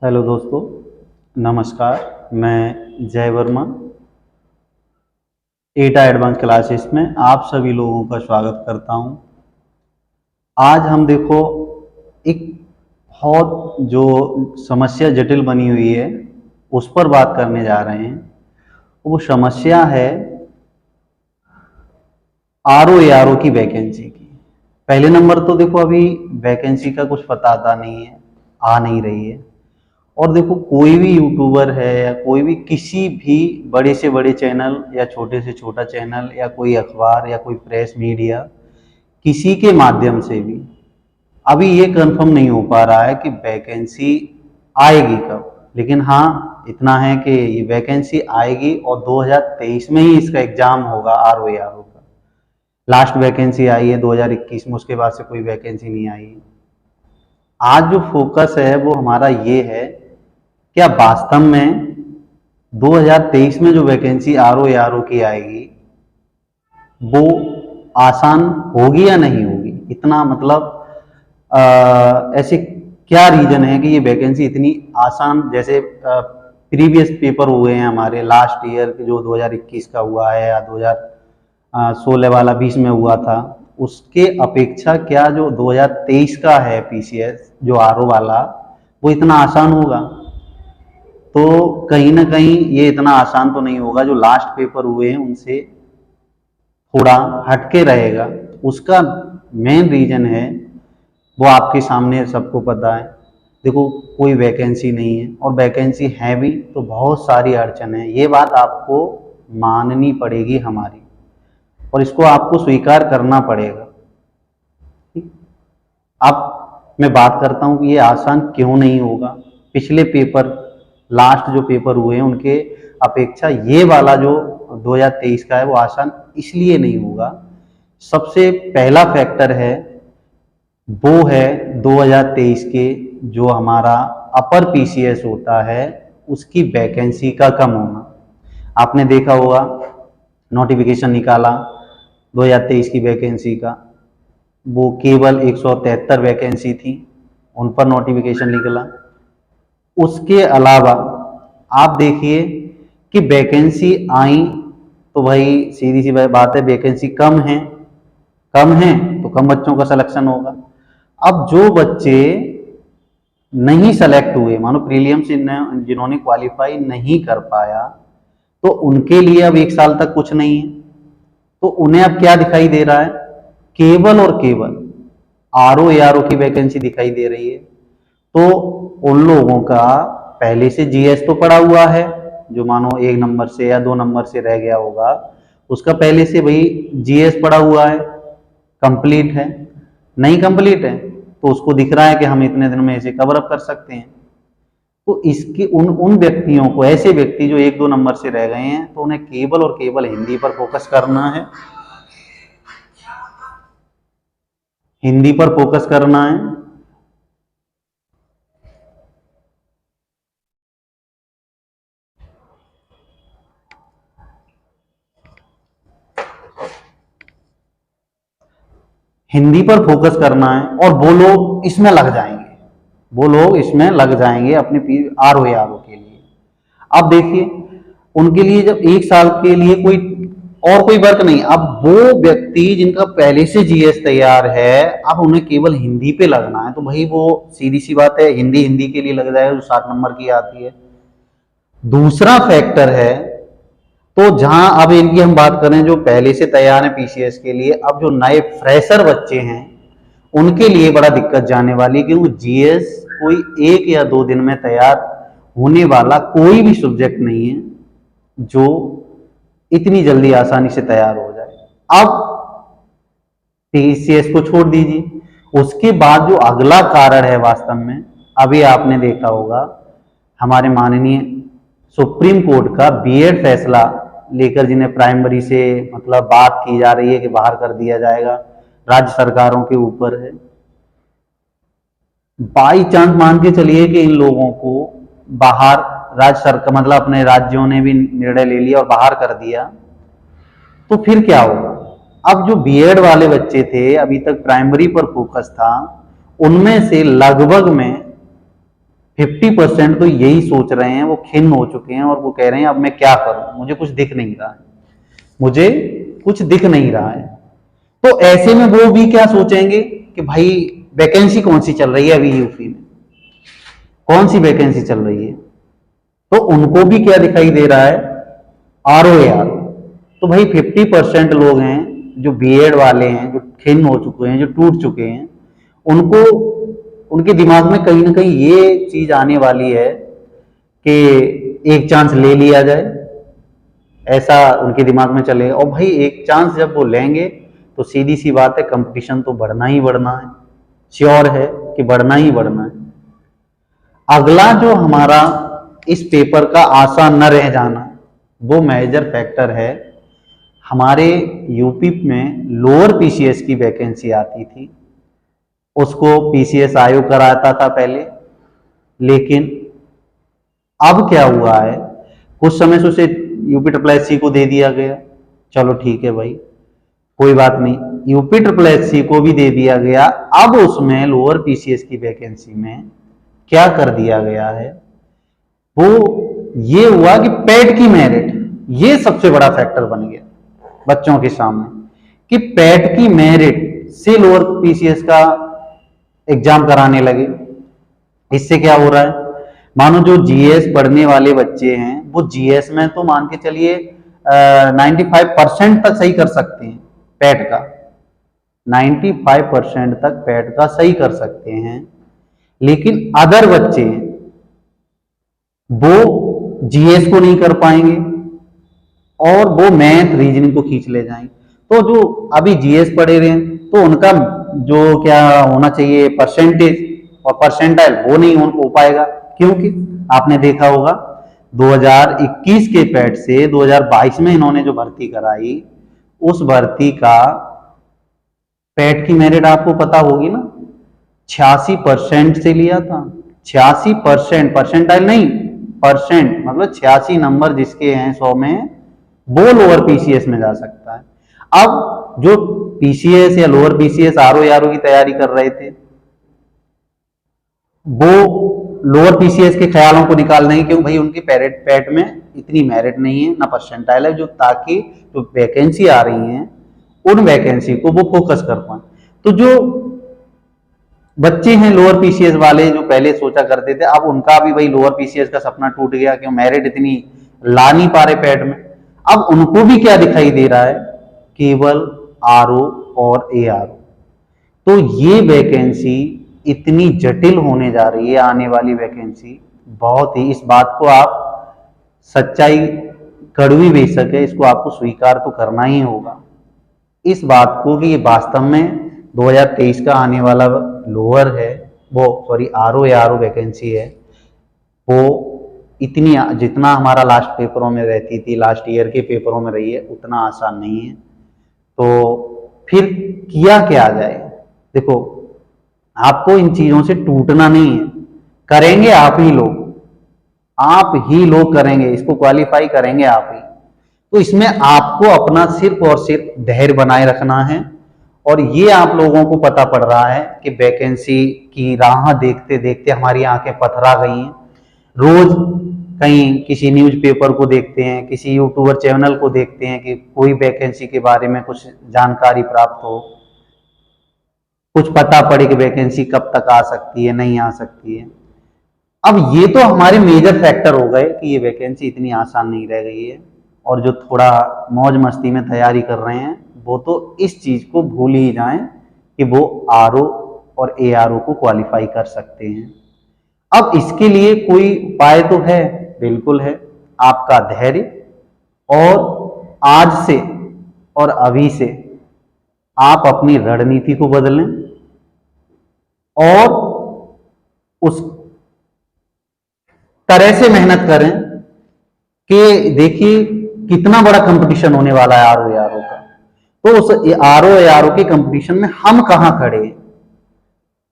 Hello दोस्तों, नमस्कार। मैं जय वर्मा एटा एडवांस क्लासेस में आप सभी लोगों का स्वागत करता हूं। आज हम देखो एक बहुत जो समस्या जटिल बनी हुई है उस पर बात करने जा रहे हैं। वो समस्या है आरओ की वैकेंसी की। पहले नंबर तो देखो अभी वैकेंसी का कुछ पता आता नहीं है, आ नहीं रही है। और देखो कोई भी यूट्यूबर है या कोई भी किसी भी बड़े से बड़े चैनल या छोटे से छोटा चैनल या कोई अखबार या कोई प्रेस मीडिया किसी के माध्यम से भी अभी ये कंफर्म नहीं हो पा रहा है कि वैकेंसी आएगी कब। लेकिन हाँ, इतना है कि ये वैकेंसी आएगी और 2023 में ही इसका एग्जाम होगा आरओ का। लास्ट वैकेंसी आई है 2021 में, उसके बाद से कोई वैकेंसी नहीं आई। आज जो फोकस है वो हमारा ये है, क्या वास्तव में 2023 में जो वैकेंसी आरओ की आएगी वो आसान होगी या नहीं होगी। इतना मतलब ऐसे क्या रीजन है कि ये वैकेंसी इतनी आसान, जैसे प्रीवियस पेपर हुए हैं हमारे लास्ट ईयर के जो 2021 का हुआ है या 2016 वाला 20 में हुआ था, उसके अपेक्षा क्या जो 2023 का है पीसीएस जो आरओ वाला वो इतना आसान होगा। तो कहीं ना कहीं ये इतना आसान तो नहीं होगा। जो लास्ट पेपर हुए हैं उनसे थोड़ा हटके रहेगा। उसका मेन रीजन है वो आपके सामने सबको पता है। देखो कोई वैकेंसी नहीं है, और वैकेंसी है भी तो बहुत सारी अड़चन है। ये बात आपको माननी पड़ेगी हमारी, और इसको आपको स्वीकार करना पड़ेगा। अब मैं बात करता हूँ कि ये आसान क्यों नहीं होगा। पिछले पेपर, लास्ट जो पेपर हुए हैं उनके अपेक्षा ये वाला जो 2023 का है वो आसान इसलिए नहीं होगा। सबसे पहला फैक्टर है वो है 2023 के जो हमारा अपर पीसीएस होता है उसकी वैकेंसी का कम होना। आपने देखा होगा नोटिफिकेशन निकाला 2023 की वैकेंसी का, वो केवल 173 वैकेंसी थी, उन पर नोटिफिकेशन निकला। उसके अलावा आप देखिए कि वैकेंसी आई तो भाई सीधी सी बात है, वैकेंसी कम है, कम है तो कम बच्चों का सिलेक्शन होगा। अब जो बच्चे नहीं सेलेक्ट हुए, मानो प्रीलियम से जिन्होंने क्वालिफाई नहीं कर पाया, तो उनके लिए अब एक साल तक कुछ नहीं है। तो उन्हें अब क्या दिखाई दे रहा है, केवल और केवल आरओ की वैकेंसी दिखाई दे रही है। तो उन लोगों का पहले से जीएस तो पड़ा हुआ है, जो मानो 1 नंबर से या 2 नंबर से रह गया होगा, उसका पहले से भाई जीएस पड़ा हुआ है, कंप्लीट है। नहीं कंप्लीट है तो उसको दिख रहा है कि हम इतने दिन में इसे कवर अप कर सकते हैं। तो इसके उन व्यक्तियों को, ऐसे व्यक्ति जो 1-2 नंबर से रह गए हैं, तो उन्हें केवल और केवल हिंदी पर फोकस करना है, हिंदी पर फोकस करना है। हिंदी पर फोकस करना है और वो लोग इसमें लग जाएंगे, वो लोग इसमें लग जाएंगे अपने आरओ के लिए। अब देखिए उनके लिए जब 1 साल के लिए कोई और कोई वर्क नहीं, अब वो व्यक्ति जिनका पहले से जीएस तैयार है, अब उन्हें केवल हिंदी पे लगना है, तो भाई वो सीधी सी बात है हिंदी हिंदी के लिए लग जाएगा जो 60 नंबर की आती है। दूसरा फैक्टर है, तो जहां अब इनकी हम बात करें जो पहले से तैयार है पीसीएस के लिए, अब जो नए फ्रेशर बच्चे हैं उनके लिए बड़ा दिक्कत जाने वाली, क्योंकि जीएस कोई 1 या 2 दिन में तैयार होने वाला कोई भी सब्जेक्ट नहीं है जो इतनी जल्दी आसानी से तैयार हो जाए। अब पीसीएस को छोड़ दीजिए, उसके बाद जो अगला कारण है वास्तव में, अभी आपने देखा होगा हमारे माननीय सुप्रीम कोर्ट का बीएड फैसला लेकर, जिन्हें प्राइमरी से मतलब बात की जा रही है कि बाहर कर दिया जाएगा, राज्य सरकारों के ऊपर है। बाई चांस मान के चलिए कि इन लोगों को बाहर राज्य सरकार मतलब अपने राज्यों ने भी निर्णय ले लिया और बाहर कर दिया, तो फिर क्या होगा। अब जो बीएड वाले बच्चे थे, अभी तक प्राइमरी पर फोकस था, उनमें से लगभग में 50% तो यही सोच रहे हैं, वो खिन्न हो चुके हैं और वो कह रहे हैं अब मैं क्या करूं, मुझे कुछ दिख नहीं रहा है, मुझे कुछ दिख नहीं रहा है। तो ऐसे में वो भी क्या सोचेंगे कि भाई वैकेंसी कौन सी चल रही है अभी यूपी में, कौन सी वैकेंसी चल रही है। तो उनको भी क्या दिखाई दे रहा है, ROAR। तो भाई 50% लोग हैं जो बीएड वाले हैं, जो खिन्न हो चुके हैं, जो टूट चुके हैं, उनको उनके दिमाग में कहीं ना कहीं ये चीज आने वाली है कि एक चांस ले लिया जाए, ऐसा उनके दिमाग में चलेगा। और भाई एक चांस जब वो लेंगे तो सीधी सी बात है, कंपटीशन तो बढ़ना ही बढ़ना है, श्योर है कि बढ़ना ही बढ़ना है। अगला जो हमारा इस पेपर का आशा न रह जाना, वो मेजर फैक्टर है। हमारे यूपी में लोअर पीसीएस की वैकेंसी आती थी, उसको पीसीएस आयोग कराता था पहले, लेकिन अब क्या हुआ है, कुछ समय से उसे UPSSC को दे दिया गया। चलो ठीक है भाई, कोई बात नहीं, UPSSC को भी दे दिया गया। अब उसमें लोअर पीसीएस की वैकेंसी में क्या कर दिया गया है, वो ये हुआ कि पेट की मेरिट, ये सबसे बड़ा फैक्टर बन गया बच्चों के सामने कि पेट की मेरिट से लोअर पीसीएस का एग्जाम कराने लगे। इससे क्या हो रहा है, मानो जो जीएस पढ़ने वाले बच्चे हैं वो जीएस में तो मान के चलिए 95% तक सही कर सकते हैं पैट का, 95% तक पैट का सही कर सकते हैं, लेकिन अदर बच्चे वो जीएस को नहीं कर पाएंगे और वो मैथ रीजनिंग को खींच ले जाएंगे। तो जो अभी जीएस पढ़े रहे हैं तो उनका जो क्या होना चाहिए परसेंटेज और परसेंटाइल, वो नहीं हो पाएगा, क्योंकि आपने देखा होगा 2021 के पैट से 2022 में इन्होंने जो भर्ती कराई, उस भर्ती का पैट की मेरिट आपको पता होगी ना, 86% से लिया था। 86%, परसेंटाइल नहीं, परसेंट, मतलब 86 नंबर जिसके हैं 100 में, वो लोअर पीसीएस में जा सकता है। अब जो पीसीएस या लोअर पीसीएस ROAR की तैयारी कर रहे थे, वो लोअर पीसीएस के ख्यालों को निकाल देंगे, क्योंकि भाई उनकी पैट में इतनी मेरिट नहीं है, ना परसेंटाइल है, जो ताकि जो वैकेंसी आ रही हैं उन वैकेंसी को वो फोकस कर पाए। तो जो बच्चे हैं लोअर पीसीएस वाले जो पहले सोचा करते थे, अब उनका भी भाई लोअर पीसीएस का सपना टूट गया, क्यों मेरिट इतनी ला नहीं पा रहे पैट में। अब उनको भी क्या दिखाई दे रहा है, केवल RO और ARO। तो ये वैकेंसी इतनी जटिल होने जा रही है, आने वाली वैकेंसी बहुत ही, इस बात को आप सच्चाई कड़वी बेशक है, इसको आपको स्वीकार तो करना ही होगा इस बात को कि ये वास्तव में 2023 का आने वाला लोअर है, वो सॉरी ROAR वैकेंसी है, वो इतनी, जितना हमारा लास्ट पेपरों में रहती थी, लास्ट ईयर के पेपरों में रही है, उतना आसान नहीं है। तो फिर किया क्या जाए, देखो आपको इन चीजों से टूटना नहीं है, करेंगे आप ही लोग, आप ही लोग करेंगे, इसको क्वालिफाई करेंगे आप ही। तो इसमें आपको अपना सिर्फ और सिर्फ धैर्य बनाए रखना है। और ये आप लोगों को पता पड़ रहा है कि वैकेंसी की राह देखते देखते हमारी आंखें पथरा गई हैं। रोज कहीं किसी न्यूज़पेपर को देखते हैं, किसी यूट्यूबर चैनल को देखते हैं कि कोई वैकेंसी के बारे में कुछ जानकारी प्राप्त हो, कुछ पता पड़े कि वैकेंसी कब तक आ सकती है, नहीं आ सकती है। अब ये तो हमारे मेजर फैक्टर हो गए कि ये वैकेंसी इतनी आसान नहीं रह गई है, और जो थोड़ा मौज मस्ती में तैयारी कर रहे हैं वो तो इस चीज को भूल ही जाएं कि वो RO और ARO को क्वालिफाई कर सकते हैं। अब इसके लिए कोई उपाय तो है, बिल्कुल है, आपका धैर्य, और आज से और अभी से आप अपनी रणनीति को बदलें और उस तरह से मेहनत करें कि देखिए कितना बड़ा कंपटीशन होने वाला है ROAR का। तो उस ROAR के कंपटीशन में हम कहां खड़े हैं,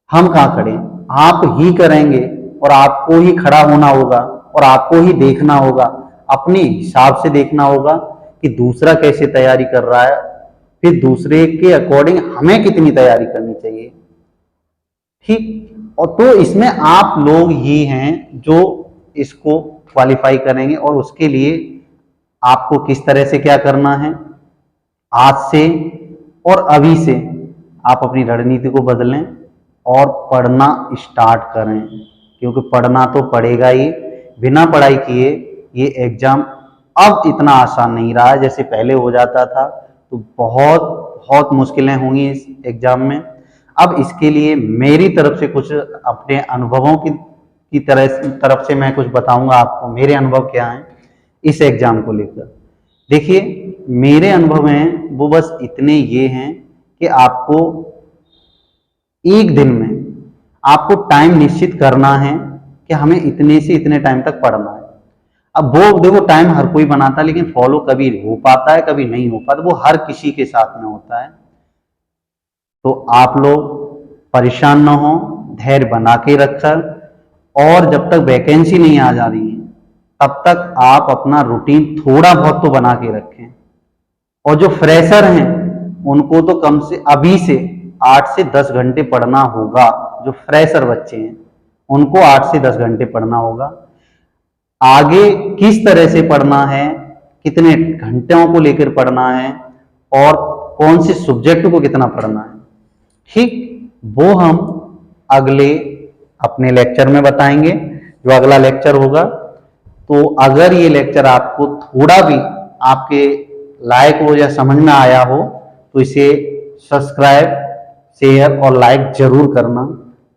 हम कहां खड़े हैं, आप ही करेंगे, और आपको ही खड़ा होना होगा, और आपको ही देखना होगा, अपने हिसाब से देखना होगा कि दूसरा कैसे तैयारी कर रहा है, फिर दूसरे के अकॉर्डिंग हमें कितनी तैयारी करनी चाहिए। ठीक, और तो इसमें आप लोग ही हैं जो इसको क्वालिफाई करेंगे, और उसके लिए आपको किस तरह से क्या करना है, आज से और अभी से आप अपनी रणनीति को बदलें और पढ़ना स्टार्ट करें, क्योंकि पढ़ना तो पड़ेगा ही। बिना पढ़ाई किए ये एग्जाम अब इतना आसान नहीं रहा है जैसे पहले हो जाता था, तो बहुत बहुत मुश्किलें होंगी इस एग्जाम में। अब इसके लिए मेरी तरफ से कुछ अपने अनुभवों की तरफ से मैं कुछ बताऊंगा आपको, मेरे अनुभव क्या हैं इस एग्जाम को लेकर। देखिए, मेरे अनुभव हैं वो बस इतने ये हैं कि आपको एक दिन में आपको टाइम निश्चित करना है कि हमें इतने से इतने टाइम तक पढ़ना है। अब वो देखो, टाइम हर कोई बनाता है, लेकिन फॉलो कभी हो पाता है कभी नहीं हो पाता, वो हर किसी के साथ में होता है। तो आप लोग परेशान ना हो, धैर्य बना के रखकर, और जब तक वैकेंसी नहीं आ जा रही है तब तक आप अपना रूटीन थोड़ा बहुत तो बना के रखें। और जो फ्रेशर हैं उनको तो कम से अभी से 8 से 10 घंटे पढ़ना होगा। जो फ्रेशर बच्चे हैं उनको 8 से 10 घंटे पढ़ना होगा। आगे किस तरह से पढ़ना है, कितने घंटों को लेकर पढ़ना है, और कौन से सब्जेक्ट को कितना पढ़ना है, ठीक, वो हम अगले अपने लेक्चर में बताएंगे, जो अगला लेक्चर होगा। तो अगर ये लेक्चर आपको थोड़ा भी आपके लायक हो या समझ में आया हो तो इसे सब्सक्राइब, शेयर और लाइक जरूर करना,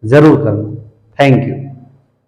जरूर करना। Thank you.